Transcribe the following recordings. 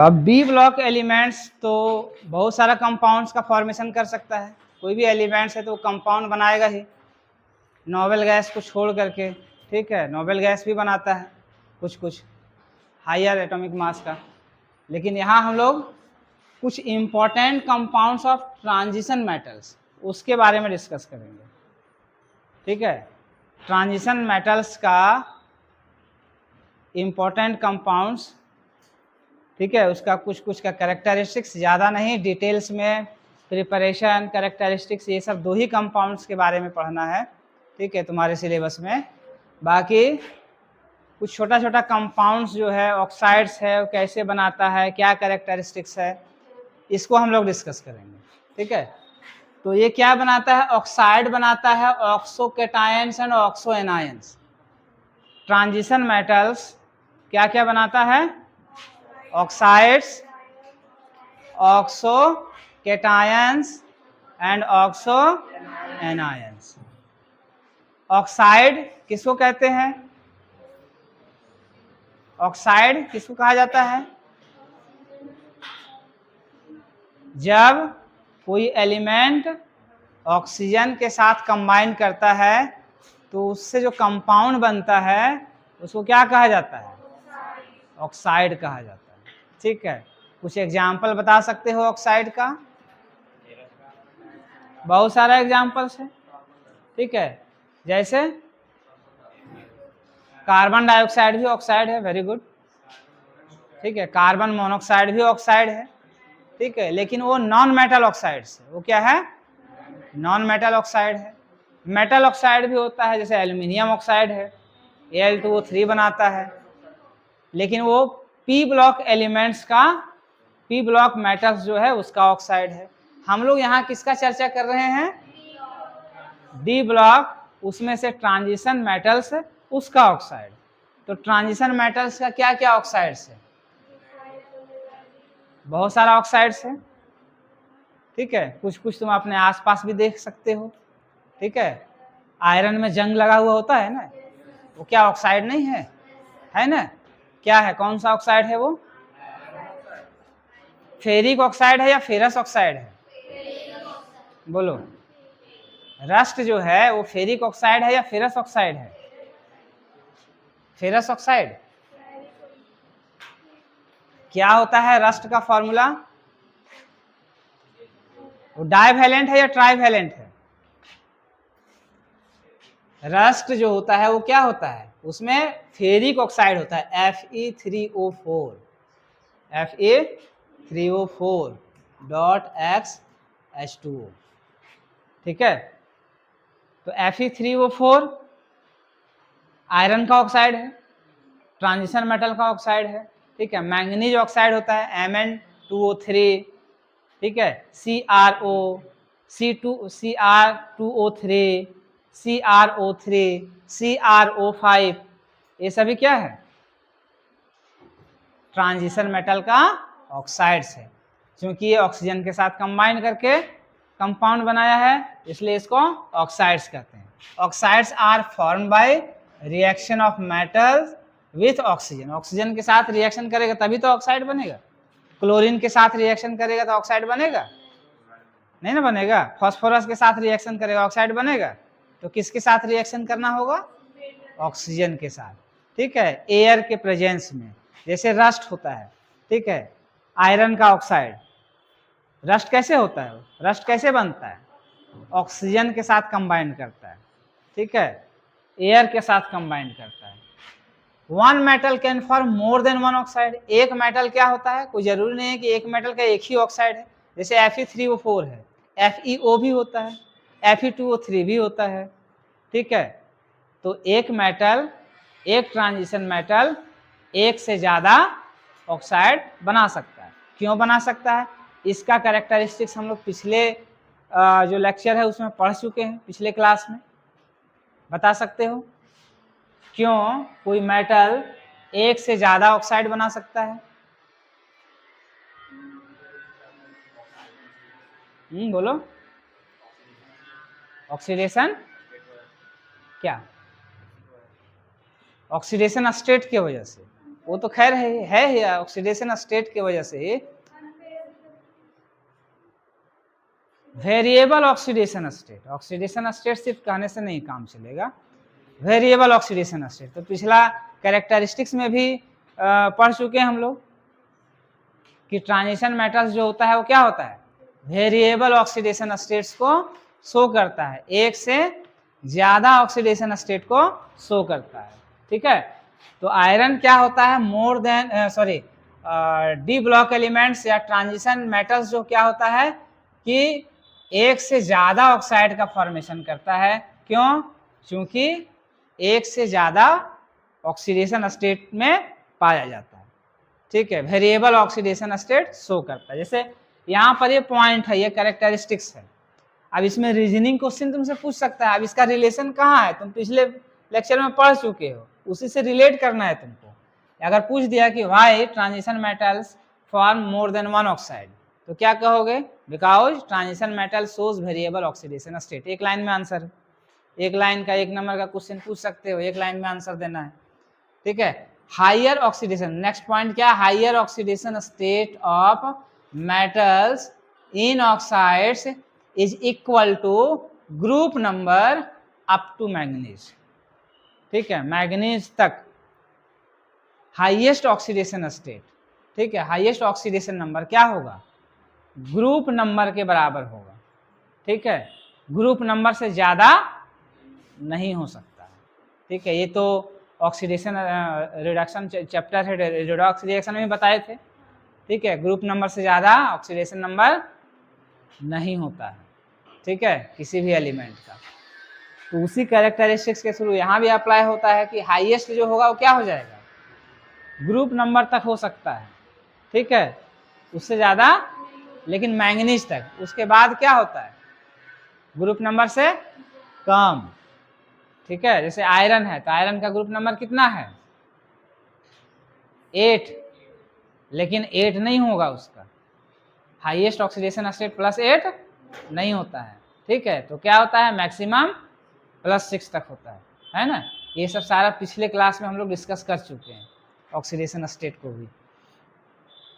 अब B block elements तो बहुत सारा कंपाउंड्स का फॉर्मेशन कर सकता है। कोई भी एलिमेंट्स है तो कंपाउंड बनाएगा ही, नोबल गैस को छोड़ करके। ठीक है, नोबल गैस भी बनाता है कुछ कुछ हायर एटॉमिक मास का। लेकिन यहाँ हम लोग कुछ important compounds of transition metals उसके बारे में डिस्कस करेंगे। ठीक है, ट्रांजिशन मेटल्स का इम्पॉर्टेंट कंपाउंड्स, ठीक है, उसका कुछ कुछ का कैरेक्टरिस्टिक्स, ज़्यादा नहीं डिटेल्स में, प्रिपरेशन कैरेक्टरिस्टिक्स, ये सब दो ही कंपाउंड्स के बारे में पढ़ना है। ठीक है, तुम्हारे सिलेबस में। बाकी कुछ छोटा छोटा कंपाउंड्स जो है, ऑक्साइड्स है, वो कैसे बनाता है, क्या कैरेक्टरिस्टिक्स है, इसको हम लोग डिस्कस करेंगे। ठीक है, तो ये क्या बनाता है? ऑक्साइड बनाता है, oxo cations and oxo anions. Transition metals क्या क्या बनाता है? Oxides, oxo cations and oxo anions. Oxide किसको कहते हैं? ऑक्साइड किसको कहा जाता है? जब कोई एलिमेंट ऑक्सीजन के साथ कंबाइन करता है तो उससे जो कंपाउंड बनता है उसको क्या कहा जाता है? ऑक्साइड कहा जाता है। ठीक है, कुछ एग्जाम्पल बता सकते हो ऑक्साइड का? बहुत सारा एग्जाम्पल्स है। ठीक है, जैसे कार्बन डाइऑक्साइड भी ऑक्साइड है, वेरी गुड। ठीक है, कार्बन मोनोऑक्साइड भी ऑक्साइड है। ठीक है, लेकिन वो नॉन मेटल ऑक्साइड से, वो क्या है? नॉन मेटल ऑक्साइड है। मेटल ऑक्साइड भी होता है, जैसे एल्यूमिनियम ऑक्साइड है, Al2O3 बनाता है, लेकिन वो पी ब्लॉक एलिमेंट्स का, पी ब्लॉक मेटल्स जो है उसका ऑक्साइड है। हम लोग यहाँ किसका चर्चा कर रहे हैं? डी ब्लॉक, उसमें से ट्रांजिशन मेटल्स उसका ऑक्साइड। तो ट्रांजिशन मेटल्स का क्या क्या ऑक्साइड्स है? बहुत सारा ऑक्साइड्स है। ठीक है, कुछ कुछ तुम अपने आसपास भी देख सकते हो। ठीक है, आयरन में जंग लगा हुआ होता है ना, वो क्या ऑक्साइड नहीं है? है ना? क्या है, कौन सा ऑक्साइड है वो? फेरिक ऑक्साइड है या फेरस ऑक्साइड है? बोलो, रस्ट जो है वो फेरिक ऑक्साइड है या फेरस ऑक्साइड है? Ferrous oxide. क्या होता है रस्ट का फॉर्मूला? वो डाइवैलेंट है या ट्राइवैलेंट है? रस्ट जो होता है वो क्या होता है? उसमें फेरिक ऑक्साइड होता है, Fe3O4, Fe3O4.X ठीक है, तो Fe3O4 आयरन का ऑक्साइड है, ट्रांजिशन मेटल का ऑक्साइड है। ठीक है, मैंगनीज ऑक्साइड होता है Mn2O3। ठीक है, CrO, Cr2O3, CrO3, CrO5, ये सभी क्या है? ट्रांजिशन मेटल का ऑक्साइड्स है। क्योंकि ये ऑक्सीजन के साथ कंबाइन करके कंपाउंड बनाया है, इसलिए इसको ऑक्साइड्स कहते हैं। Oxides are form by reaction of metals with oxygen. Oxygen के साथ रिएक्शन करेगा तभी तो ऑक्साइड बनेगा। क्लोरीन के साथ रिएक्शन करेगा तो ऑक्साइड बनेगा? नहीं ना बनेगा। फास्फोरस के साथ रिएक्शन करेगा, ऑक्साइड बनेगा? तो किसके साथ रिएक्शन करना होगा? ऑक्सीजन के साथ। ठीक है, एयर के प्रेजेंस में, जैसे रस्ट होता है। ठीक है, आयरन का ऑक्साइड, रस्ट कैसे होता है? रस्ट कैसे बनता है? ऑक्सीजन के साथ कंबाइन करता है। ठीक है, एयर के साथ कंबाइन करता है। One metal can form more than one oxide. एक मेटल क्या होता है? कोई जरूरी नहीं है कि एक मेटल का एक ही ऑक्साइड है। जैसे Fe3O4 है, FeO भी होता है, Fe2O3 भी होता है। ठीक है, तो एक मेटल, एक ट्रांजिशन मेटल एक से ज्यादा ऑक्साइड बना सकता है। क्यों बना सकता है? इसका कैरेक्टरिस्टिक्स हम लोग पिछले जो लेक्चर है उसमें पढ़ चुके हैं, पिछले क्लास में। बता सकते हो क्यों कोई मेटल एक से ज्यादा ऑक्साइड बना सकता है? बोलो। ऑक्सीडेशन। क्या? ऑक्सीडेशन स्टेट की वजह से। वो तो खैर है ही ऑक्सीडेशन स्टेट की वजह से। Variable oxidation state, oxidation state सिर्फ कहने से नहीं काम चलेगा, वेरिएबल ऑक्सीडेशन स्टेट। तो पिछला कैरेक्टरिस्टिक्स में भी पढ़ चुके हैं हम लोग कि ट्रांजिशन मेटल्स जो होता है वो क्या होता है, वेरिएबल ऑक्सीडेशन स्टेट्स को शो करता है, एक से ज्यादा ऑक्सीडेशन स्टेट को शो करता है। ठीक है, तो आयरन क्या होता है, more than D block elements या ट्रांजिशन मेटल्स जो क्या होता है कि एक से ज्यादा ऑक्साइड का फॉर्मेशन करता है। क्यों? क्योंकि एक से ज्यादा ऑक्सीडेशन स्टेट में पाया जाता है। ठीक है, वेरिएबल ऑक्सीडेशन स्टेट शो करता है। जैसे यहाँ पर ये पॉइंट है, ये कैरेक्टरिस्टिक्स है। अब इसमें रीजनिंग क्वेश्चन तुमसे पूछ सकता है, अब इसका रिलेशन कहाँ है, तुम पिछले लेक्चर में पढ़ चुके हो, उसी से रिलेट करना है तुमको। अगर पूछ दिया कि why transition metals form more than one oxide, तो क्या कहोगे, because transition metal shows variable oxidation state. एक लाइन में आंसर, एक लाइन का 1 नंबर का क्वेश्चन पूछ सकते हो, एक लाइन में आंसर देना है। ठीक है, हायर ऑक्सीडेशन, नेक्स्ट पॉइंट क्या, higher oxidation state of metals in oxides is equal to group number up to manganese. ठीक है, मैंगनीज तक हाईएस्ट ऑक्सीडेशन स्टेट। ठीक है, हाईएस्ट ऑक्सीडेशन नंबर क्या होगा, ग्रुप नंबर के बराबर होगा। ठीक है, ग्रुप नंबर से ज्यादा नहीं हो सकता। ठीक है, ये तो ऑक्सीडेशन रिडक्शन चैप्टर है, रिडॉक्स रिएक्शन में बताए थे। ठीक है, ग्रुप नंबर से ज्यादा ऑक्सीडेशन नंबर नहीं होता है। ठीक है, किसी भी एलिमेंट का। तो उसी कैरेक्टरिस्टिक्स के थ्रू यहाँ भी अप्लाई होता है कि हाईएस्ट जो होगा वो क्या हो जाएगा, ग्रुप नंबर तक हो सकता है। ठीक है, उससे ज्यादा लेकिन मैंगनीज तक, उसके बाद क्या होता है, ग्रुप नंबर से कम। ठीक है, जैसे आयरन है तो आयरन का ग्रुप नंबर कितना है, 8, लेकिन 8 नहीं होगा उसका, हाईएस्ट ऑक्सीडेशन स्टेट +8 नहीं होता है। ठीक है, तो क्या होता है, मैक्सिमम +6 तक होता है ना। ये सब सारा पिछले क्लास में हम लोग डिस्कस कर चुके हैं, ऑक्सीडेशन स्टेट को भी।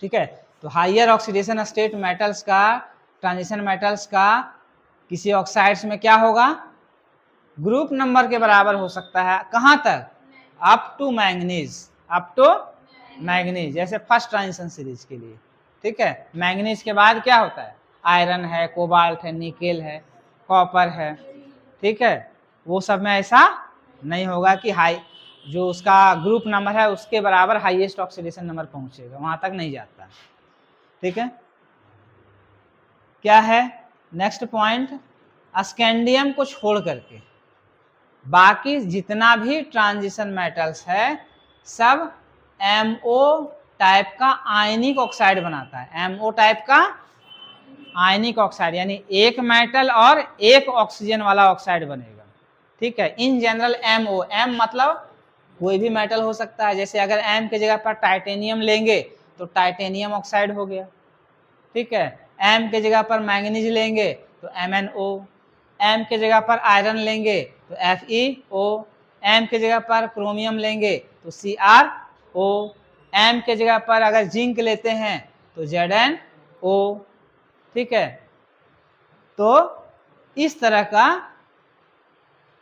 ठीक है, तो हायर ऑक्सीडेशन स्टेट मेटल्स का, ट्रांजिशन मेटल्स का किसी ऑक्साइड्स में क्या होगा, ग्रुप नंबर के बराबर हो सकता है। कहाँ तक, up to manganese, up to manganese, जैसे फर्स्ट ट्रांजिशन सीरीज के लिए। ठीक है, मैंगनीज के बाद क्या होता है, आयरन है, कोबाल्ट है, निकेल है, कॉपर है। ठीक है, वो सब में ऐसा नहीं होगा कि हाई जो उसका ग्रुप नंबर है उसके बराबर हाईएस्ट ऑक्सीडेशन नंबर पहुंचेगा, वहां तक नहीं जाता। ठीक है, क्या है नेक्स्ट पॉइंट, स्कैंडियम को छोड़ करके बाकी जितना भी ट्रांजिशन मेटल्स है सब MO टाइप का आयनिक ऑक्साइड बनाता है। MO टाइप का आयनिक ऑक्साइड, यानी एक मेटल और एक ऑक्सीजन वाला ऑक्साइड बनेगा। ठीक है, इन जनरल MO, M मतलब कोई भी मेटल हो सकता है। जैसे अगर M के जगह पर टाइटेनियम लेंगे तो टाइटेनियम ऑक्साइड हो गया। ठीक है, M के जगह पर मैंगनीज लेंगे तो MnO, M के जगह पर आयरन लेंगे तो FeO, M के जगह पर क्रोमियम लेंगे तो CrO, M के जगह पर अगर जिंक लेते हैं तो ZnO। ठीक है, तो इस तरह का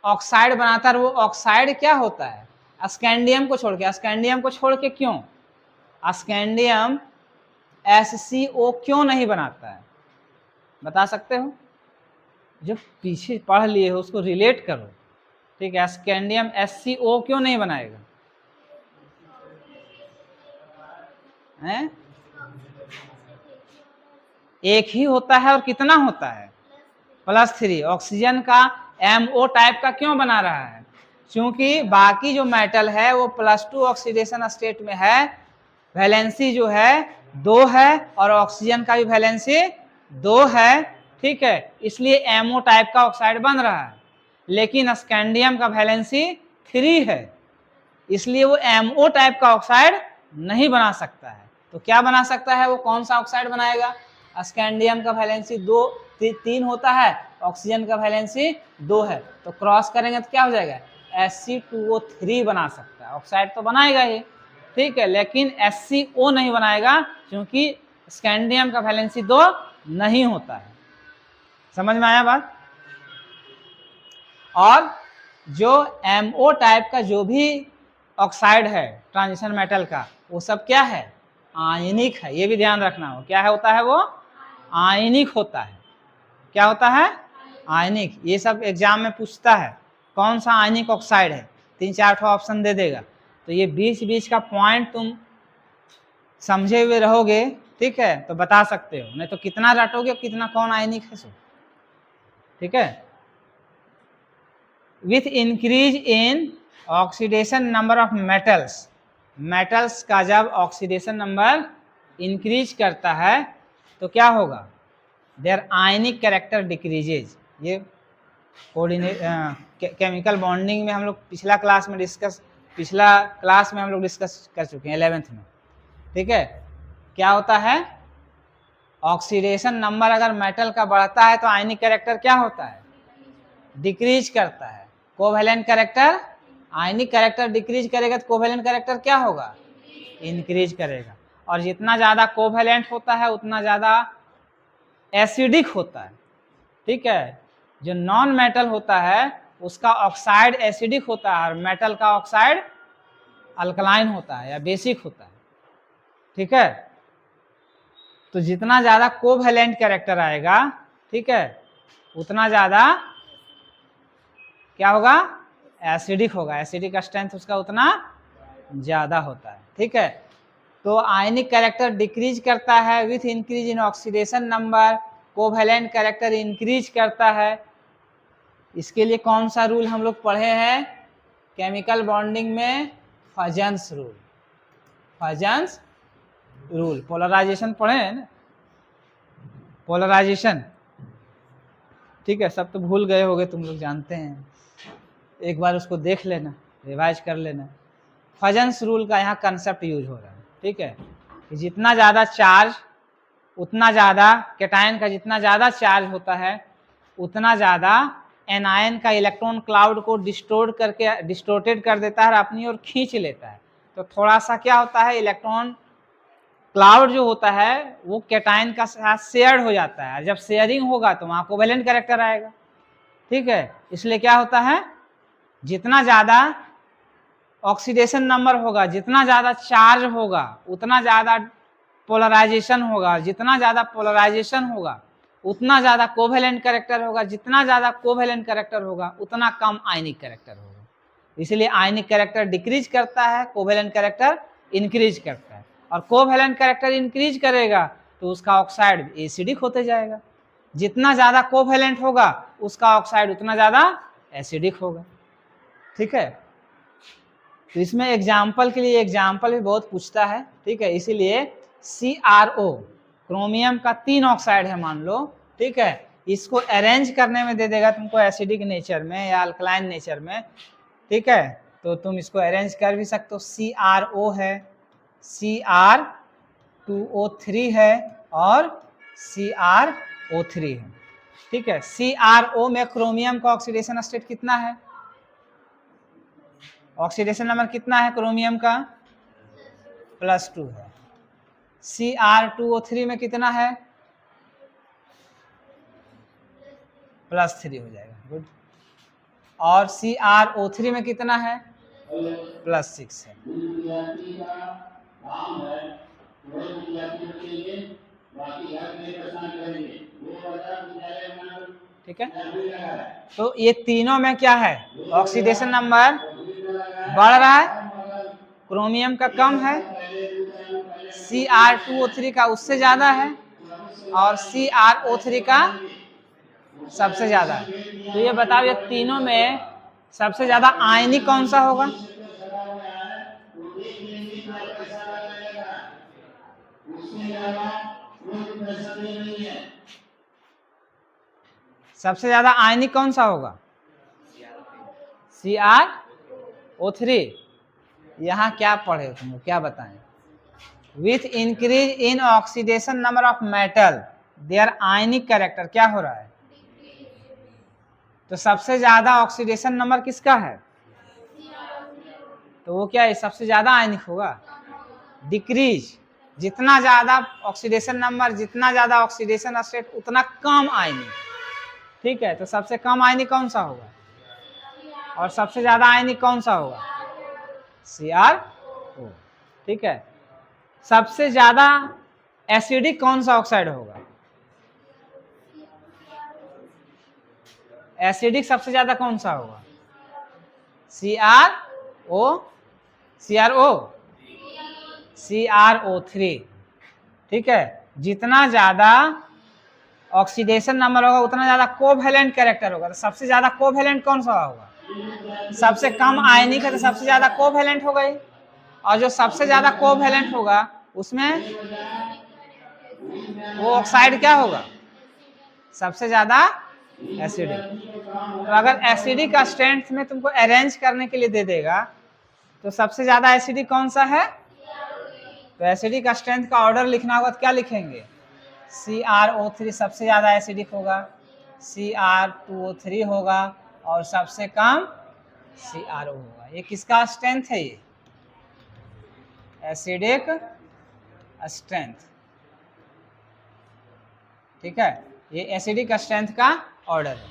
ऑक्साइड बनाता है। वो ऑक्साइड क्या होता है, स्कैंडियम को छोड़ के, स्कैंडियम को छोड़ के क्यों, स्कैंडियम SCO क्यों नहीं बनाता है, बता सकते हो, जो पीछे पढ़ लिए हो उसको रिलेट करो। ठीक है, स्कैंडियम SCO क्यों नहीं बनाएगा, हैं? एक ही होता है और कितना होता है, +3। ऑक्सीजन का MO टाइप का क्यों बना रहा है, क्योंकि बाकी जो मेटल है वो +2 ऑक्सीडेशन स्टेट में है, वैलेंसी जो है 2 है, और ऑक्सीजन का भी वैलेंसी 2 है। ठीक है, इसलिए MO टाइप का ऑक्साइड बन रहा है, लेकिन स्कैंडियम का वैलेंसी 3 है, इसलिए वो MO टाइप का ऑक्साइड नहीं बना सकता है। तो क्या बना सकता है, वो कौन सा ऑक्साइड बनाएगा, स्कैंडियम का वैलेंसी 3 होता है, ऑक्सीजन का वैलेंसी 2 है, तो क्रॉस करेंगे तो क्या हो जाएगा, Sc2O3 बना सकता है, ऑक्साइड तो बनाएगा ही। ठीक है, लेकिन HCO नहीं बनाएगा क्योंकि स्कैंडियम का वैलेंसी 2 नहीं होता है। समझ में आया बात? और जो MO टाइप का जो भी ऑक्साइड है ट्रांजिशन मेटल का, वो सब क्या है? आयनिक है। ये भी ध्यान रखना हो, क्या है होता है वो? आयनिक होता है। क्या होता है? आयनिक। ये सब एग्जाम में पूछता है कौन सा आयनिक ऑक्साइड है, 3-4 ऑप्शन दे देगा। तो ये बीच का पॉइंट तुम समझे हुए रहोगे, ठीक है, तो बता सकते हो, नहीं तो कितना रटोगे कितना कौन आयनिक है सो। ठीक है। With increase in oxidation number of metals, metals का जब ऑक्सीडेशन नंबर इंक्रीज करता है तो क्या होगा? There ionic character decreases. ये केमिकल बॉन्डिंग में हम लोग पिछला क्लास में डिस्कस कर चुके हैं 11th में। ठीक है, क्या होता है? ऑक्सीडेशन नंबर अगर मेटल का बढ़ता है तो आयनिक कैरेक्टर क्या होता है? डिक्रीज करता है। कोवेलेंट कैरेक्टर, आयनिक कैरेक्टर डिक्रीज करेगा तो कोवेलेंट कैरेक्टर क्या होगा? इंक्रीज करेगा। और जितना ज्यादा कोवेलेंट होता है उतना ज्यादा एसिडिक होता है। ठीक है, जो नॉन मेटल होता है उसका ऑक्साइड एसिडिक होता है और मेटल का ऑक्साइड अल्कलाइन होता है या बेसिक होता है। ठीक है, तो जितना ज्यादा कोवेलेंट कैरेक्टर आएगा, ठीक है, उतना ज्यादा क्या होगा? एसिडिक होगा। एसिडिक स्ट्रेंथ उसका उतना ज्यादा होता है। ठीक है, तो आयनिक कैरेक्टर डिक्रीज करता है with increase in oxidation number, covalent character increase करता है। इसके लिए कौन सा रूल हम लोग पढ़े हैं केमिकल बॉन्डिंग में? फजन्स रूल। फजन्स रूल, पोलराइजेशन पढ़े हैं ना, पोलराइजेशन। ठीक है, सब तो भूल गए होगे तुम लोग, जानते हैं, एक बार उसको देख लेना, रिवाइज कर लेना। फजन्स रूल का यहाँ कंसेप्ट यूज हो रहा है। ठीक है, कि जितना ज़्यादा चार्ज, उतना ज़्यादा कैटायन का जितना ज़्यादा चार्ज होता है उतना ज़्यादा एनायन का इलेक्ट्रॉन क्लाउड को डिस्टोर्टेड कर देता है और अपनी ओर खींच लेता है। तो थोड़ा सा क्या होता है, इलेक्ट्रॉन क्लाउड जो होता है वो कैटायन का साथ शेयर हो जाता है। जब शेयरिंग होगा तो वहाँ कोवेलेंट कैरेक्टर आएगा। ठीक है, इसलिए क्या होता है, जितना ज़्यादा ऑक्सीडेशन नंबर होगा, जितना ज़्यादा चार्ज होगा उतना ज़्यादा पोलराइजेशन होगा, जितना ज़्यादा पोलराइजेशन होगा उतना ज़्यादा कोवेलेंट कैरेक्टर होगा, जितना ज़्यादा कोवेलेंट कैरेक्टर होगा उतना कम आयनिक कैरेक्टर होगा। इसलिए आयनिक कैरेक्टर डिक्रीज करता है, कोवेलेंट कैरेक्टर इंक्रीज करता है। और कोवेलेंट कैरेक्टर इंक्रीज करेगा तो उसका ऑक्साइड एसिडिक होते जाएगा। जितना ज़्यादा कोवेलेंट होगा उसका ऑक्साइड उतना ज़्यादा एसिडिक होगा। ठीक है, तो इसमें एग्जाम्पल के लिए एग्जाम्पल भी बहुत पूछता है। ठीक है, इसीलिए CrO, क्रोमियम का 3 ऑक्साइड है मान लो, ठीक है, इसको अरेंज करने में दे देगा तुमको एसिडिक नेचर में या अल्कलाइन नेचर में। ठीक है, तो तुम इसको अरेंज कर भी सकते हो। CrO है, Cr2O3 है और CrO3 है। ठीक है, CrO में क्रोमियम का ऑक्सीडेशन स्टेट कितना है? ऑक्सीडेशन नंबर कितना है क्रोमियम का? +2 है। Cr2O3 में कितना है? +3 हो जाएगा। गुड। और CrO3 में कितना है? +6 है। ठीक है, तो ये तीनों में क्या है? ऑक्सीडेशन नंबर बढ़ रहा है, क्रोमियम का कम है, Cr2O3 का उससे ज्यादा है और CrO3 का सबसे ज्यादा है। तो ये बताओ ये तीनों में सबसे ज्यादा आयनिक कौन सा होगा? सबसे ज्यादा आयनिक कौन सा होगा? CrO3। यहाँ क्या पढ़े हो तुम, क्या बताएं? With increase in oxidation number of metal there ionic character क्या हो रहा है? तो सबसे ज्यादा ऑक्सीडेशन नंबर किसका है? तो वो क्या है, सबसे ज्यादा आयनिक होगा। डिक्रीज, जितना ज़्यादा ऑक्सीडेशन नंबर, जितना ज़्यादा ऑक्सीडेशन स्टेट, उतना कम आयनिक। ठीक है, तो सबसे कम आयनिक कौन सा होगा और सबसे ज़्यादा आयनिक कौन सा होगा? CrO। ठीक है, सबसे ज़्यादा एसिडिक कौन सा ऑक्साइड होगा? एसिडिक सबसे ज़्यादा कौन सा होगा? CrO3। ठीक है, जितना ज़्यादा ऑक्सीडेशन नंबर होगा उतना ज़्यादा कोवैलेंट कैरेक्टर होगा। तो सबसे ज़्यादा कोवैलेंट कौन सा होगा? सबसे कम आयनिक है तो सबसे ज़्यादा कोवैलेंट होगा ही, और जो सबसे ज़्यादा कोवैलेंट होगा उसमें वो ऑक्साइड क्या होगा? सबसे ज़्यादा एसिडिक। तो अगर एसिडिक का स्ट्रेंथ में तुमको अरेंज करने के लिए दे देगा तो सबसे ज़्यादा एसिडिक कौन सा है? तो एसिडिक का स्ट्रेंथ का ऑर्डर लिखना होगा तो क्या लिखेंगे? CrO3 सबसे ज़्यादा एसिडिक होगा, Cr2O3 होगा, और सबसे कम CrO होगा। ये किसका स्ट्रेंथ है? ये एसिडिक स्ट्रेंथ। ठीक है, ये एसिडिक स्ट्रेंथ का ऑर्डर है।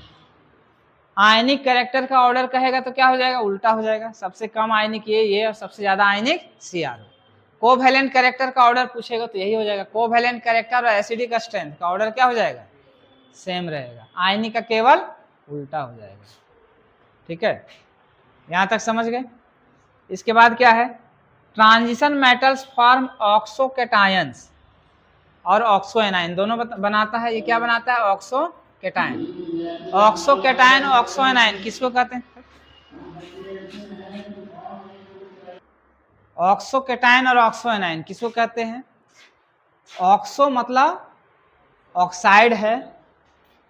आयनिक कैरेक्टर का ऑर्डर कहेगा तो क्या हो जाएगा? उल्टा हो जाएगा, सबसे कम आयनिक ये और सबसे ज्यादा आयनिक CrO। कोवैलेंट कैरेक्टर का ऑर्डर पूछेगा तो यही हो जाएगा, कोवैलेंट कैरेक्टर और एसिडिक स्ट्रेंथ का ऑर्डर क्या हो जाएगा? सेम रहेगा, आयनिक का केवल उल्टा हो जाएगा। ठीक है, यहां तक समझ गए? इसके बाद क्या है? Transition metals form oxo cations और ऑक्सो एनायन दोनों बनाता है। ये क्या बनाता है? Oxo cation. Oxo cation, oxo anion किसको कहते हैं? ऑक्सो कैटायन और ऑक्सो एनायन किसको कहते हैं? ऑक्सो मतलब ऑक्साइड है,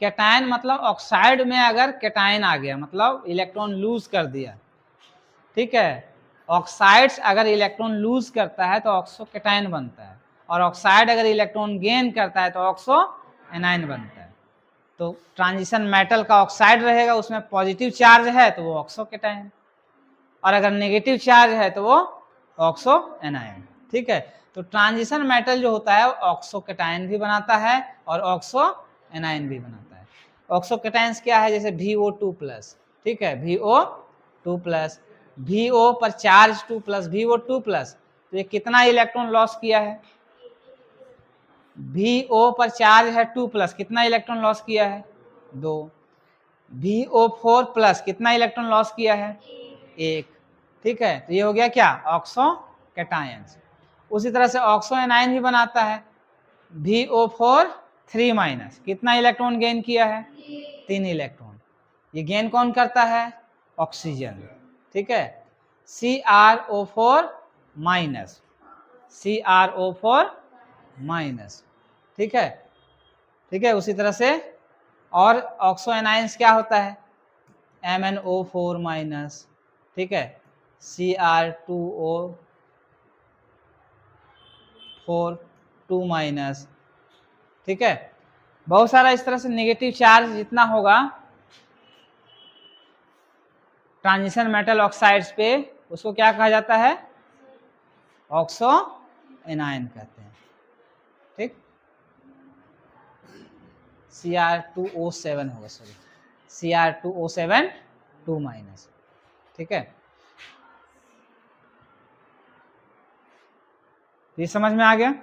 कैटायन मतलब ऑक्साइड में अगर कैटायन आ गया मतलब इलेक्ट्रॉन लूज कर दिया। ठीक है, ऑक्साइड्स अगर इलेक्ट्रॉन लूज करता है तो ऑक्सो कैटायन बनता है, और ऑक्साइड अगर इलेक्ट्रॉन गेन करता है तो ऑक्सो एनायन बनता है। तो ट्रांजिशन मेटल का ऑक्साइड रहेगा, उसमें पॉजिटिव चार्ज है तो वो ऑक्सो कैटायन, और अगर नेगेटिव चार्ज है तो वो ऑक्सो एनायन। ठीक है, तो ट्रांजिशन मेटल जो होता है ऑक्सो कैटायन भी बनाता है और ऑक्सो एनायन भी बनाता है। ऑक्सो कैटायंस क्या है? जैसे VO2+। ठीक है, VO2+, VO पर चार्ज 2+, VO2+, तो ये कितना इलेक्ट्रॉन लॉस किया है? VO पर चार्ज है 2+, कितना इलेक्ट्रॉन लॉस किया है? 2। VO4+ कितना इलेक्ट्रॉन लॉस किया है? 1। ठीक है, तो ये हो गया क्या? Oxo cations. उसी तरह से ऑक्सो एनायन भी बनाता है, VO4 3- कितना इलेक्ट्रॉन गेन किया है? 3 इलेक्ट्रॉन। ये गेन कौन करता है? ऑक्सीजन। ठीक है, CrO4-, CrO4-। ठीक है, ठीक है, उसी तरह से और ऑक्सो एनायंस क्या होता है? MnO4-। ठीक है, Cr2O4-2-। ठीक है, बहुत सारा इस तरह से नेगेटिव चार्ज जितना होगा ट्रांजिशन मेटल ऑक्साइड्स पे उसको क्या कहा जाता है? ऑक्सो एनायन कहते हैं। ठीक, Cr2O7 होगा, सॉरी Cr2O7-2-। ठीक है, ये समझ में आ गया?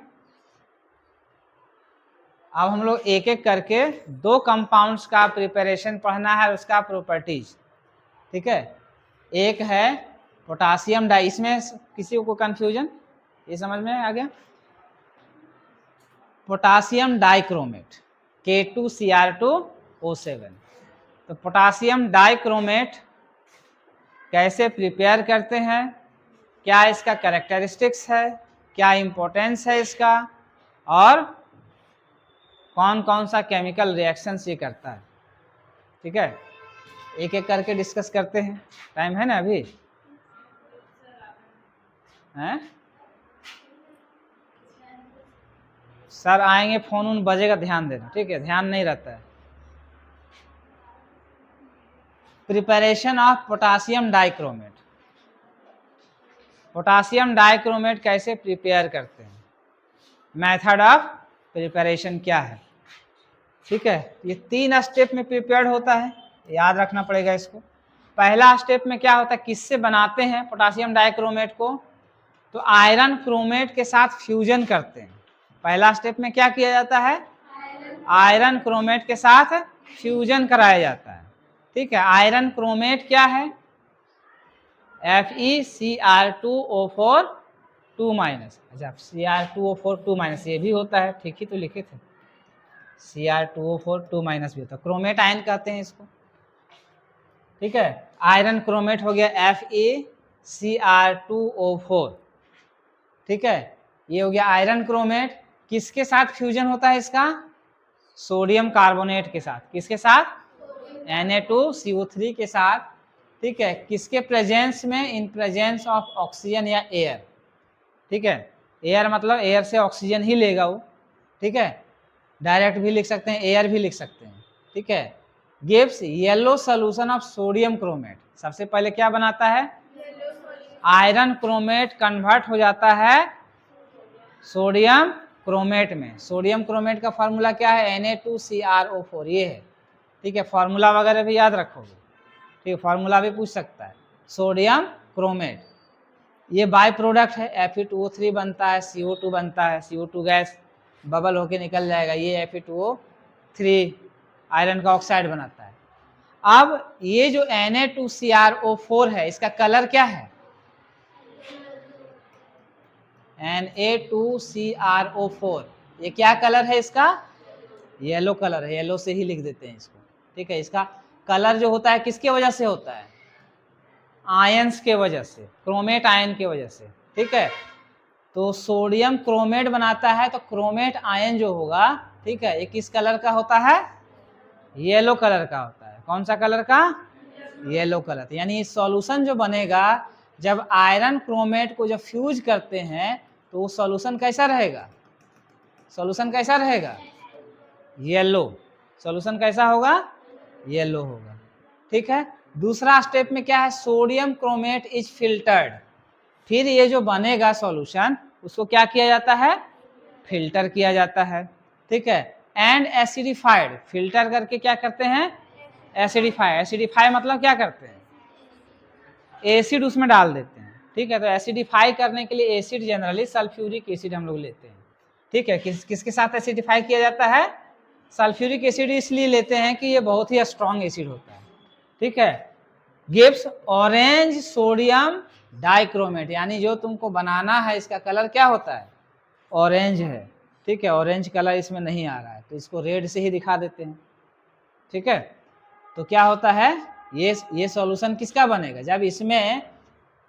अब हम लोग एक एक करके दो कंपाउंड्स का प्रिपरेशन पढ़ना है, उसका प्रॉपर्टीज। ठीक है, एक है पोटासियम डाई, इसमें किसी को कंफ्यूजन? ये समझ में आ गया? Potassium dichromate K2Cr2O7। तो पोटासियम डाइक्रोमेट कैसे प्रिपेयर करते हैं, क्या इसका कैरेक्टरिस्टिक्स है, क्या इंपॉर्टेंस है इसका, और कौन कौन सा केमिकल रिएक्शंस ये करता है। ठीक है, एक एक करके डिस्कस करते हैं। टाइम है ना अभी? हैं? सर आएंगे, फोन उन बजेगा, ध्यान देना। ठीक है, ध्यान नहीं रहता है। Preparation of potassium dichromate. Potassium dichromate कैसे प्रिपेयर करते हैं, मेथड ऑफ प्रिपरेशन क्या है। ठीक है, ये 3 स्टेप में प्रिपेयर्ड होता है, याद रखना पड़ेगा इसको। पहला स्टेप में क्या होता है, किससे बनाते हैं पोटासियम डाइक्रोमेट को, तो आयरन क्रोमेट के साथ फ्यूजन करते हैं। पहला स्टेप में क्या किया जाता है, आयरन क्रोमेट के साथ फ्यूजन कराया जाता है। ठीक है, आयरन क्रोमेट क्या है, FeCr2O4 2-। अच्छा, Cr2O4 2-, ये भी होता है, ठीक ही तो लिखे थे, Cr2O4 2- भी होता है, क्रोमेट आयन कहते हैं इसको। ठीक है, आयरन क्रोमेट हो गया FeCr2O4। ठीक है, ये हो गया आयरन क्रोमेट। किसके साथ फ्यूजन होता है इसका, सोडियम कार्बोनेट के साथ। किसके साथ, Na2CO3 के साथ। ठीक है, किसके प्रेजेंस में, इन प्रेजेंस ऑफ ऑक्सीजन या एयर। ठीक है, एयर मतलब एयर से ऑक्सीजन ही लेगा वो। ठीक है, डायरेक्ट भी लिख सकते हैं, एयर भी लिख सकते हैं। ठीक है, gives yellow solution of sodium chromate. सबसे पहले क्या बनाता है, आयरन क्रोमेट कन्वर्ट हो जाता है सोडियम क्रोमेट में। सोडियम क्रोमेट का फार्मूला क्या है, Na2CrO4, ये है। ठीक है, फार्मूला वगैरह भी याद रखोगे। ठीक है, फार्मूला भी पूछ सकता है। सोडियम क्रोमेट ये बाय प्रोडक्ट है, Fe2O3 बनता है, CO2 बनता है, CO2 गैस बबल होके निकल जाएगा, ये Fe2O3 आयरन का ऑक्साइड बनाता है। अब ये जो Na2CrO4 है, इसका कलर क्या है, Na2CrO4, ये क्या कलर है इसका, येलो कलर है, येलो से ही लिख देते हैं इसको। ठीक है, इसका कलर जो होता है किसके वजह से होता है, आयंस के वजह से, क्रोमेट आयन के वजह से। ठीक है, तो सोडियम क्रोमेट बनाता है, तो क्रोमेट आयन जो होगा, ठीक है, ये किस कलर का होता है, येलो कलर का होता है। कौन सा कलर का, येलो कलर। यानी सॉल्यूशन जो बनेगा, जब आयरन क्रोमेट को जब फ्यूज करते हैं, तो वो सॉल्यूशन कैसा रहेगा, सॉल्यूशन कैसा रहेगा, येलो। सॉल्यूशन कैसा होगा, येलो होगा। ठीक है, दूसरा स्टेप में क्या है, सोडियम क्रोमेट इज फिल्टर्ड। फिर ये जो बनेगा सॉल्यूशन, उसको क्या किया जाता है, फिल्टर किया जाता है। ठीक है, एंड एसिडिफाइड, फिल्टर करके क्या करते हैं, एसिडिफाई। एसिडिफाई मतलब क्या करते हैं, एसिड उसमें डाल देते हैं। ठीक है, तो एसिडिफाई करने के लिए एसिड जनरली सल्फ्यूरिक एसिड हम लोग लेते हैं। ठीक है, किसके साथ एसिडिफाई किया जाता है, सल्फ्यूरिक एसिड इसलिए लेते हैं कि ये बहुत ही स्ट्रॉन्ग एसिड होता है। ठीक है, गिव्स ऑरेंज सोडियम डाइक्रोमेट, यानी जो तुमको बनाना है इसका कलर क्या होता है, ऑरेंज है। ठीक है, ऑरेंज कलर इसमें नहीं आ रहा है, तो इसको रेड से ही दिखा देते हैं। ठीक है, तो क्या होता है, ये सॉल्यूशन किसका बनेगा, जब इसमें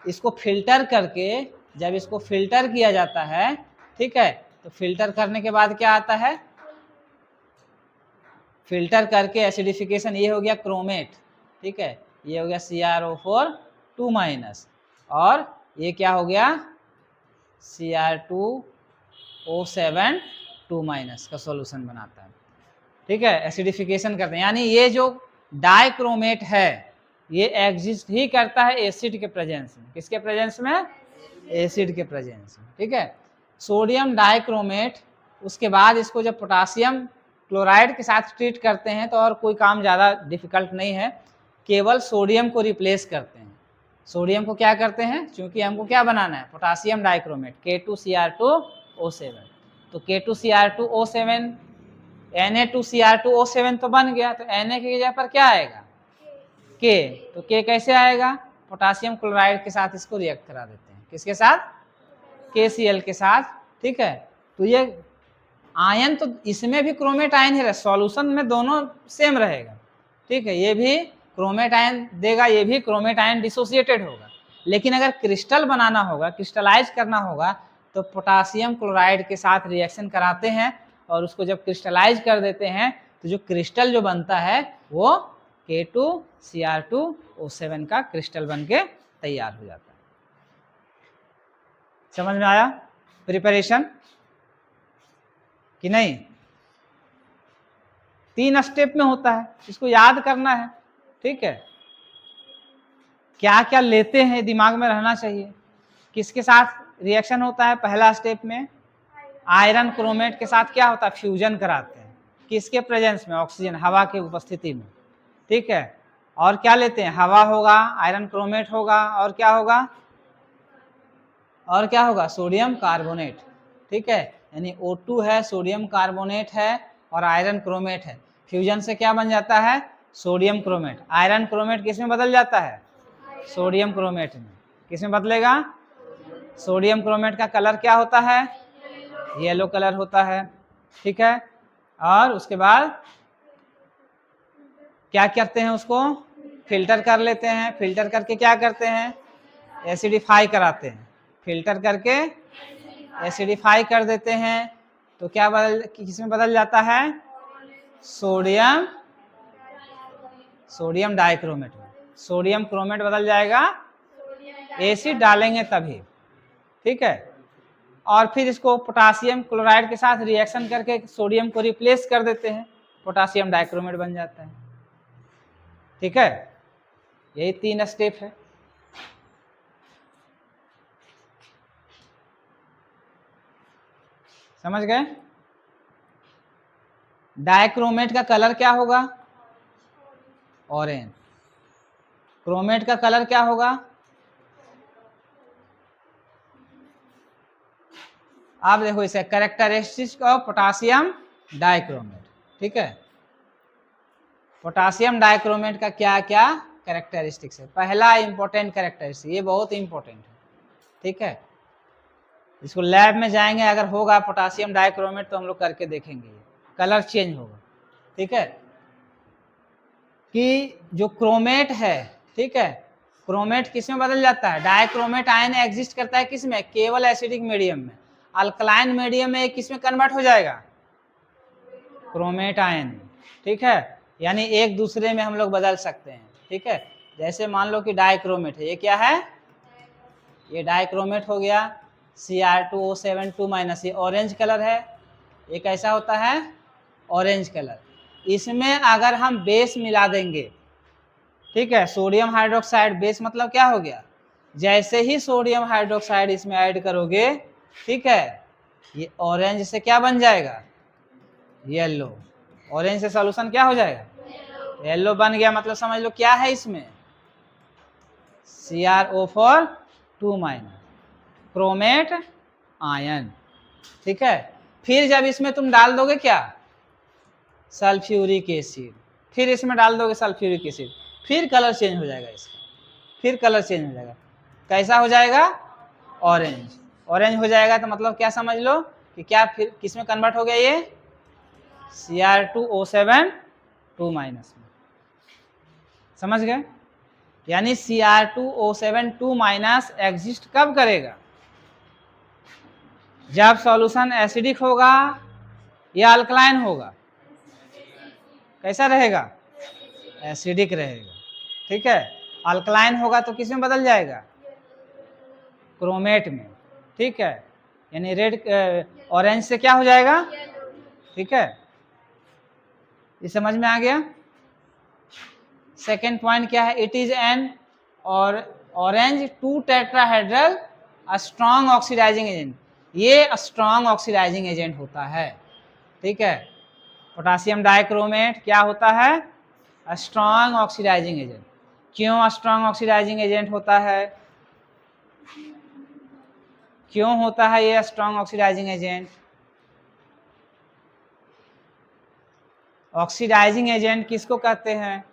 इसको फिल्टर करके, जब इसको फिल्टर किया जाता है। ठीक है, तो फिल्टर करने के बाद क्या आता है, फिल्टर करके एसिडिफिकेशन, ये हो गया क्रोमेट। ठीक है, ये हो गया CrO4 2-, और ये क्या हो गया, Cr2O7 2- का सॉल्यूशन बनाता है। ठीक है, एसिडिफिकेशन करते हैं, यानी ये जो डाइक्रोमेट है, ये एग्जिस्ट ही करता है एसिड के प्रेजेंस में। किसके प्रेजेंस में, एसिड के प्रेजेंस में। ठीक है, सोडियम डाइक्रोमेट, उसके बाद इसको जब पोटासियम क्लोराइड के साथ ट्रीट करते हैं, तो और कोई काम ज़्यादा डिफिकल्ट नहीं है, केवल सोडियम को रिप्लेस करते हैं। सोडियम को क्या करते हैं, क्योंकि हमको क्या बनाना है, पोटासियम डाइक्रोमेट K2Cr2O7, तो K2Cr2O7 Na2Cr2O7 तो बन गया, तो Na की जगह पर क्या आएगा, K। तो K कैसे आएगा, पोटासियम क्लोराइड के साथ इसको रिएक्ट करा देते हैं, किसके साथ, KCl के साथ। ठीक है, तो ये आयन, तो इसमें भी क्रोमेट आयन ही रहे, सॉल्यूशन में दोनों सेम रहेगा। ठीक है, ये भी क्रोमेट आयन देगा, ये भी क्रोमेट आयन डिसोसिएटेड होगा। लेकिन अगर क्रिस्टल बनाना होगा, क्रिस्टलाइज करना होगा, तो पोटासियम क्लोराइड के साथ रिएक्शन कराते हैं, और उसको जब क्रिस्टलाइज कर देते हैं, तो जो क्रिस्टल जो बनता है वो K2Cr2O7 का क्रिस्टल बन के तैयार हो जाता है। समझ में आया प्रिपरेशन कि नहीं, 3 स्टेप में होता है, इसको याद करना है। ठीक है, क्या क्या लेते हैं दिमाग में रहना चाहिए किसके साथ रिएक्शन होता है पहला स्टेप में? आयरन क्रोमेट के साथ क्या होता है? फ्यूजन कराते हैं। किसके प्रेजेंस में? ऑक्सीजन, हवा की उपस्थिति में। ठीक है, और क्या लेते हैं? हवा होगा, आयरन क्रोमेट होगा, और क्या होगा? और क्या होगा? Sodium carbonate. ठीक है, यानी O2 है, सोडियम कार्बोनेट है और आयरन क्रोमेट है। फ्यूजन से क्या बन जाता है? Sodium chromate. आयरन क्रोमेट किस में बदल जाता है? सोडियम क्रोमेट में। किस में बदलेगा? सोडियम क्रोमेट का कलर क्या होता है? येलो कलर होता है। ठीक है, और उसके बाद क्या करते हैं? उसको फिल्टर कर लेते हैं। फिल्टर करके क्या करते हैं? एसिडिफाई कराते हैं। फिल्टर करके एसिडिफाई कर देते हैं तो क्या बदल, किसमें बदल जाता है? सोडियम डाइक्रोमेट में। सोडियम क्रोमेट बदल जाएगा, एसिड डालेंगे तभी। ठीक है, और फिर इसको पोटासियम क्लोराइड के साथ रिएक्शन करके सोडियम को रिप्लेस कर देते हैं, पोटासियम डाइक्रोमेट बन जाता है। ठीक है, यही 3 स्टेप है। समझ गए? डाइक्रोमेट का कलर क्या होगा? ऑरेंज। क्रोमेट का कलर क्या होगा? आप देखो इसे, कैरेक्टरिस्टिक्स ऑफ पोटासियम डाइक्रोमेट। ठीक है, पोटासियम डाइक्रोमेट का क्या क्या कैरेक्टरिस्टिक्स है? पहला इंपॉर्टेंट कैरेक्टरिस्टिक, ये बहुत इंपॉर्टेंट है। ठीक है, इसको लैब में जाएंगे, अगर होगा पोटासियम डाइक्रोमेट तो हम लोग करके देखेंगे, कलर चेंज होगा। ठीक है, कि जो क्रोमेट है, ठीक है, क्रोमेट किस में बदल जाता है? डाइक्रोमेट आयन एग्जिस्ट करता है किस में? केवल एसिडिक मीडियम में। अल्कलाइन मीडियम में किस में कन्वर्ट हो जाएगा? Chromate ion. ठीक है, यानी एक दूसरे में हम लोग बदल सकते हैं। ठीक है, जैसे मान लो कि डाइक्रोमेट है, ये क्या है? ये डाइक्रोमेट हो गया, Cr2O7 2-, ये ऑरेंज कलर है। ये कैसा होता है? Orange colour. इसमें अगर हम बेस मिला देंगे, ठीक है, सोडियम हाइड्रोक्साइड बेस, मतलब क्या हो गया? जैसे ही सोडियम हाइड्रोक्साइड इसमें ऐड करोगे, ठीक है, ये ऑरेंज से क्या बन जाएगा? येलो। ऑरेंज से सॉल्यूशन क्या हो जाएगा? येलो बन गया। मतलब समझ लो क्या है इसमें? CrO4 2-, chromate ion. ठीक है, फिर जब इसमें तुम डाल दोगे क्या? Sulphuric acid. फिर इसमें डाल दोगे सल्फ्यूरिक एसिड, फिर कलर चेंज हो जाएगा इसका। फिर कलर चेंज हो जाएगा। कैसा हो जाएगा? ऑरेंज। ऑरेंज हो जाएगा तो मतलब क्या समझ लो कि क्या फिर किस में कन्वर्ट हो गया? ये Cr2O7 2- में। समझ गए? यानी Cr2O7 2- एग्जिस्ट कब करेगा? जब सॉल्यूशन एसिडिक होगा या अल्कलाइन होगा? कैसा रहेगा? एसिडिक रहेगा। ठीक है, अल्कलाइन होगा तो किस में बदल जाएगा? क्रोमेट में। ठीक है, यानी रेड, ऑरेंज से क्या हो जाएगा? ठीक है, ये समझ में आ गया? सेकेंड पॉइंट क्या है? इट इज एन और orange 2 tetrahedral strong oxidising agent. ये स्ट्रॉन्ग ऑक्सीडाइजिंग एजेंट होता है। ठीक है, पोटासियम डाइक्रोमेट क्या होता है? Strong oxidising agent. क्यों स्ट्रॉन्ग ऑक्सीडाइजिंग एजेंट होता है? क्यों होता है ये strong oxidising agent? Oxidising agent किसको कहते हैं?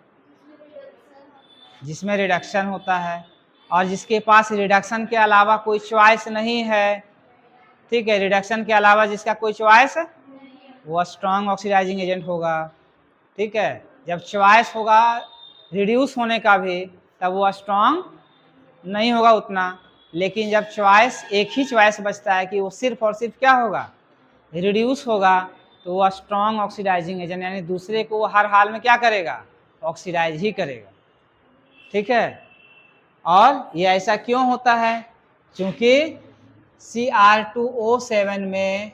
जिसमें रिडक्शन होता है और जिसके पास रिडक्शन के अलावा कोई चॉइस नहीं है। ठीक है, रिडक्शन के अलावा जिसका कोई चॉइस, वो स्ट्रॉन्ग ऑक्सीडाइजिंग एजेंट होगा। ठीक है, जब चॉइस होगा रिड्यूस होने का भी, तब वो स्ट्रॉन्ग नहीं होगा उतना। लेकिन जब चॉइस, एक ही चॉइस बचता है कि वो सिर्फ और सिर्फ क्या होगा? रिड्यूस होगा, तो वो स्ट्रॉन्ग ऑक्सीडाइजिंग एजेंट, यानी दूसरे को वो हर हाल में क्या करेगा? ऑक्सीडाइज ही करेगा। ठीक है, और ये ऐसा क्यों होता है? क्योंकि Cr2O7 में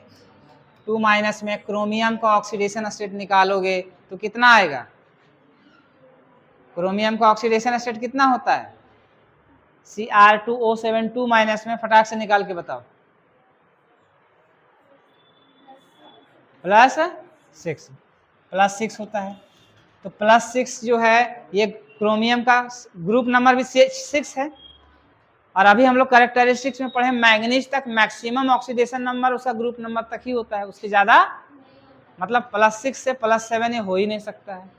2- में क्रोमियम का ऑक्सीडेशन स्टेट निकालोगे तो कितना आएगा? क्रोमियम का ऑक्सीडेशन स्टेट कितना होता है? Cr2O7 2 माइनस में फटाक से निकाल के बताओ। +6 होता है। तो +6 जो है ये क्रोमियम का ग्रुप नंबर भी 6 है। और अभी हम लोग कैरेक्टरिस्टिक्स में पढ़े मैंगनीज तक मैक्सिमम ऑक्सीडेशन नंबर उसका ग्रुप नंबर तक ही होता है, उससे ज़्यादा मतलब +6 से +7 ये हो ही नहीं सकता है,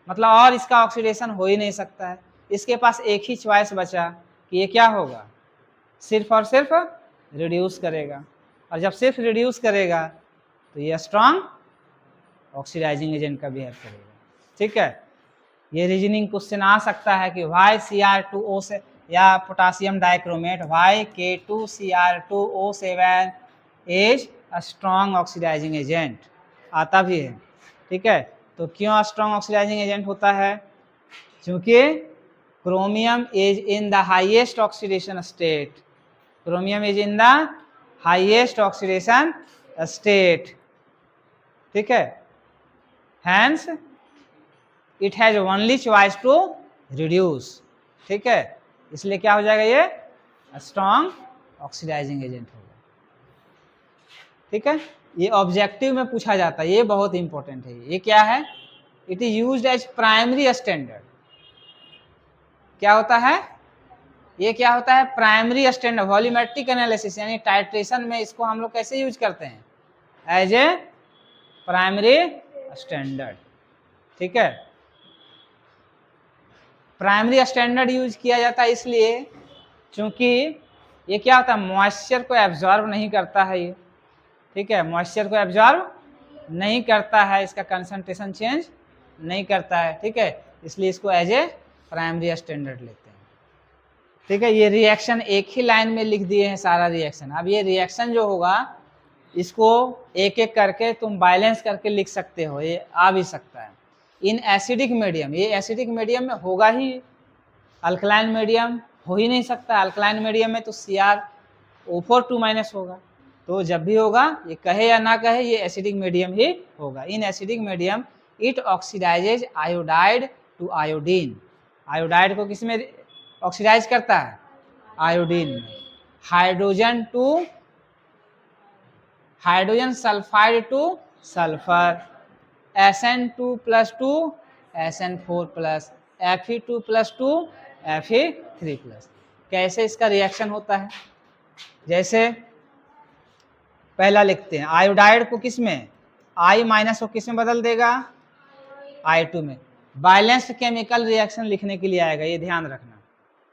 मतलब और इसका ऑक्सीडेशन हो ही नहीं सकता है। इसके पास एक ही चॉइस बचा कि ये क्या होगा, सिर्फ और सिर्फ रिड्यूस करेगा। और जब सिर्फ रिड्यूस करेगा तो ये स्ट्रॉन्ग ऑक्सीडाइजिंग एजेंट का बिहेव करेगा। ठीक है, ये रीजनिंग क्वेश्चन आ सकता है कि वाई Cr2O से या पोटासियम डाइक्रोमेट वाई K2Cr2O7 is a strong oxidising agent, आता भी है। ठीक है, तो क्यों स्ट्रॉन्ग ऑक्सीडाइजिंग एजेंट होता है? क्योंकि chromium is in the highest oxidation state, chromium is in the highest oxidation state. ठीक है, hence it has only choice to reduce. ठीक है, इसलिए क्या हो जाएगा, ये स्ट्रॉन्ग ऑक्सीडाइजिंग एजेंट होगा। ठीक है, ये ऑब्जेक्टिव में पूछा जाता है, ये बहुत इंपॉर्टेंट है। ये क्या है? It is used as primary standard. क्या होता है ये? क्या होता है? प्राइमरी स्टैंडर्ड वॉल्यूमेट्रिक एनालिसिस, यानी टाइट्रेशन में इसको हम लोग कैसे यूज करते हैं? As a primary standard. ठीक है, प्राइमरी स्टैंडर्ड यूज किया जाता है इसलिए क्योंकि ये क्या होता है, मॉइस्चर को एब्जॉर्ब नहीं करता है ये। ठीक है, मॉइस्चर को एब्जॉर्ब नहीं करता है, इसका कंसंट्रेशन चेंज नहीं करता है। ठीक है, इसलिए इसको एज ए प्राइमरी स्टैंडर्ड लेते हैं। ठीक है, ये रिएक्शन एक ही लाइन में लिख दिए हैं सारा रिएक्शन। अब ये रिएक्शन जो होगा इसको एक एक करके तुम बैलेंस करके लिख सकते हो, ये आ भी सकता है। इन एसिडिक मीडियम, ये एसिडिक मीडियम में होगा ही, अल्कलाइन मीडियम हो ही नहीं सकता। अल्कलाइन मीडियम में तो CrO4 2- होगा, तो जब भी होगा ये कहे या ना कहे ये एसिडिक मीडियम ही होगा। In acidic medium it oxidises iodide to iodine. Iodide को किस में ऑक्सीडाइज करता है? आयोडीन में। Hydrogen sulphide to sulphur, Sn2+2 Sn4+, Fe2+2 Fe3+। कैसे इसका रिएक्शन होता है? जैसे पहला लिखते हैं, आयोडाइड को किस में, I- को किस में बदल देगा? I2 में। बैलेंस्ड केमिकल रिएक्शन लिखने के लिए आएगा, ये ध्यान रखना।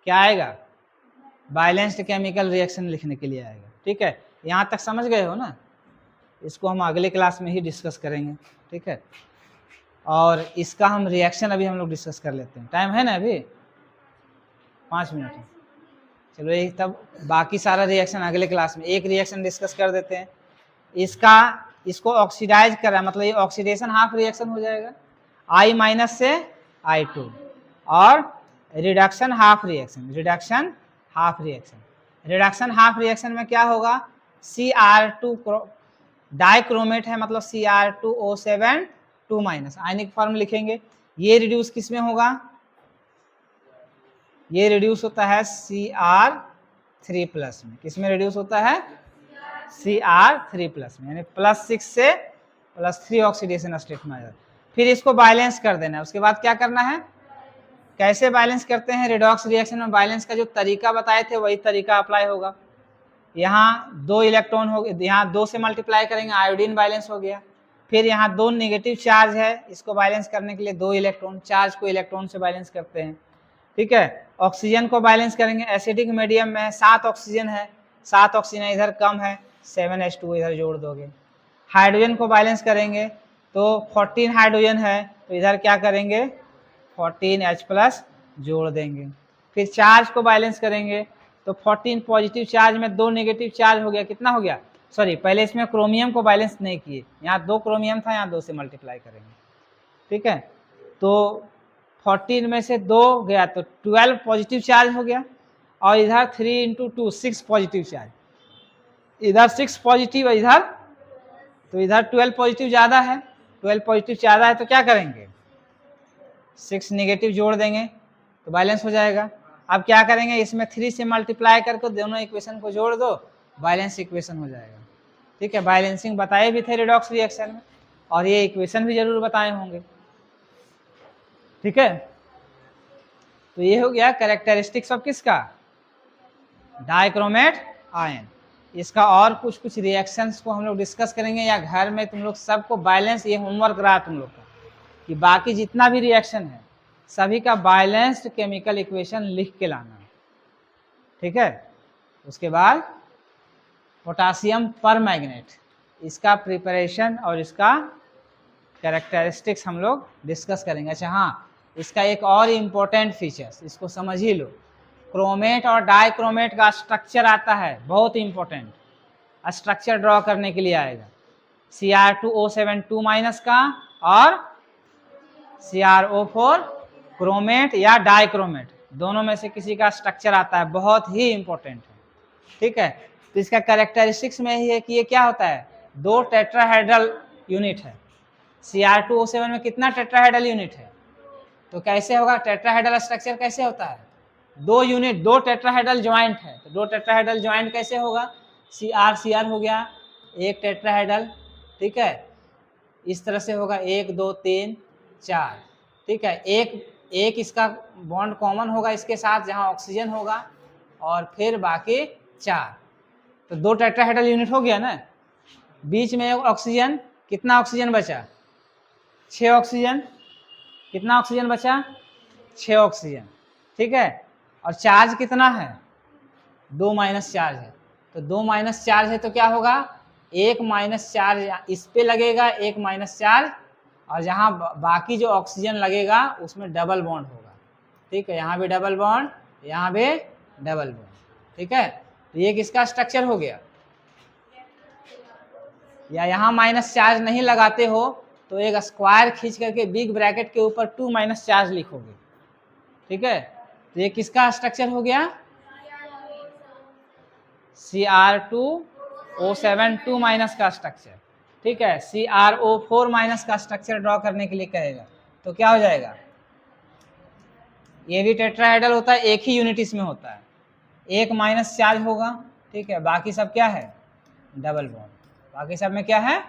क्या आएगा? बैलेंस्ड केमिकल रिएक्शन लिखने के लिए आएगा। ठीक है, यहाँ तक समझ गए हो ना? इसको हम अगले क्लास में ही डिस्कस करेंगे। ठीक है, और इसका हम रिएक्शन अभी हम लोग डिस्कस कर लेते हैं। टाइम है ना अभी? 5 मिनट है। चलो ये तब बाकी सारा रिएक्शन अगले क्लास में, एक रिएक्शन डिस्कस कर देते हैं। इसको ऑक्सीडाइज करा, मतलब ये ऑक्सीडेशन हाफ रिएक्शन हो जाएगा, I- से I2, और reduction half reaction. Reduction half reaction में क्या होगा? Cr2 डाइक्रोमेट है, मतलब Cr2O7 2- आयनिक फॉर्म लिखेंगे। ये रिड्यूस किस में होगा? ये रिड्यूस होता है Cr3+ में। किस में रिड्यूस होता है? Cr3+ में, यानी +6 से +3 ऑक्सीडेशन स्टेट में आ जाता है। फिर इसको बैलेंस कर देना है। उसके बाद क्या करना है? कैसे बैलेंस करते हैं? रिडॉक्स रिएक्शन में बैलेंस का जो तरीका बताए थे वही तरीका अप्लाई होगा। यहाँ 2 इलेक्ट्रॉन हो गए, यहाँ 2 से मल्टीप्लाई करेंगे, आयोडीन बैलेंस हो गया। फिर यहाँ 2 नेगेटिव चार्ज है, इसको बैलेंस करने के लिए 2 इलेक्ट्रॉन, चार्ज को इलेक्ट्रॉन से बैलेंस करते हैं। ठीक है, ऑक्सीजन को बैलेंस करेंगे। एसिडिक मीडियम में 7 ऑक्सीजन है, 7 ऑक्सीजन इधर कम है, 7H2 इधर जोड़ दोगे। हाइड्रोजन को बैलेंस करेंगे तो 14 हाइड्रोजन है, तो इधर क्या करेंगे? 14H+ जोड़ देंगे। फिर चार्ज को बैलेंस करेंगे तो 14 पॉजिटिव चार्ज में 2 नेगेटिव चार्ज हो गया। कितना हो गया? सॉरी, पहले इसमें क्रोमियम को बैलेंस नहीं किए, यहाँ 2 क्रोमियम था, यहाँ 2 से मल्टीप्लाई करेंगे। ठीक है, तो 14 में से 2 गया तो 12 पॉजिटिव चार्ज हो गया, और इधर 3 × 2 6 पॉजिटिव चार्ज, इधर 6 पॉजिटिव, इधर तो इधर 12 पॉजिटिव ज़्यादा है, 12 पॉजिटिव ज़्यादा है तो क्या करेंगे? 6 नेगेटिव जोड़ देंगे तो बैलेंस हो जाएगा। अब क्या करेंगे, इसमें 3 से मल्टीप्लाई करके दोनों इक्वेशन को जोड़ दो, बैलेंस इक्वेशन हो जाएगा। ठीक है, बैलेंसिंग बताए भी थे रिडॉक्स रिएक्शन में, और ये इक्वेशन भी जरूर बताए होंगे। ठीक है, तो ये हो गया कैरेक्टरिस्टिक्स ऑफ किसका, डाइक्रोमेट आयन। इसका और कुछ कुछ रिएक्शंस को हम लोग डिस्कस करेंगे, या घर में तुम लोग सबको बैलेंस, ये होमवर्क रहा तुम लोग का कि बाकी जितना भी रिएक्शन है सभी का बैलेंस्ड केमिकल इक्वेशन लिख के लाना है। ठीक है, उसके बाद पोटासियम परमैंगनेट, इसका प्रिपरेशन और इसका कैरेक्टरिस्टिक्स हम लोग डिस्कस करेंगे। अच्छा हाँ, इसका एक और इम्पोर्टेंट फीचर्स, इसको समझ ही लो, क्रोमेट और डाइक्रोमेट का स्ट्रक्चर आता है, बहुत इंपॉर्टेंट स्ट्रक्चर ड्रॉ करने के लिए आएगा, Cr2O7 2- का और CrO4 क्रोमेट या डाइक्रोमेट, दोनों में से किसी का स्ट्रक्चर आता है, बहुत ही इंपॉर्टेंट है। ठीक है, तो इसका कैरेक्टरिस्टिक्स में ही है कि ये क्या होता है, 2 टेट्राहेड्रल यूनिट है। Cr2O7 में कितना टेट्राहेड्रल यूनिट है, तो कैसे होगा, टेट्राहेड्रल स्ट्रक्चर कैसे होता है, 2 यूनिट, 2 टेट्राहेड्रल ज्वाइंट है, तो 2 टेट्राहेड्रल ज्वाइंट कैसे होगा, Cr हो गया एक टेट्राहेड्रल। ठीक है, इस तरह से होगा 1 2 3 4। ठीक है, एक इसका बॉन्ड कॉमन होगा इसके साथ जहां ऑक्सीजन होगा, और फिर बाकी 4, तो 2 टेट्राहेड्रल यूनिट हो गया ना। बीच में ऑक्सीजन, कितना ऑक्सीजन बचा, 6 ऑक्सीजन, कितना ऑक्सीजन बचा, 6 ऑक्सीजन। ठीक है, और चार्ज कितना है, 2 माइनस चार्ज है, तो 2 माइनस चार्ज है तो क्या होगा, 1 माइनस चार्ज इस पे लगेगा, 1 माइनस चार्ज, और जहाँ बाकी जो ऑक्सीजन लगेगा उसमें डबल बॉन्ड होगा। ठीक है, यहाँ भी डबल बॉन्ड, यहाँ भी डबल बॉन्ड। ठीक है, तो ये किसका स्ट्रक्चर हो गया, या यहाँ माइनस चार्ज नहीं लगाते हो तो एक स्क्वायर खींच करके बिग ब्रैकेट के ऊपर 2 माइनस चार्ज लिखोगे। ठीक है, तो ये किसका स्ट्रक्चर हो गया, Cr2O7 2- का स्ट्रक्चर। ठीक है, CrO4- का स्ट्रक्चर ड्रॉ करने के लिए कहेगा, तो क्या हो जाएगा, ये भी टेट्राहेड्रल होता है, एक ही यूनिट इसमें होता है, 1 माइनस चार्ज होगा। ठीक है, बाकी सब क्या है, डबल बॉन्ड, बाकी सब में क्या है,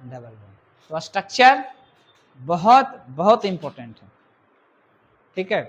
डबल बॉन्ड। तो स्ट्रक्चर बहुत बहुत इंपॉर्टेंट है। ठीक है।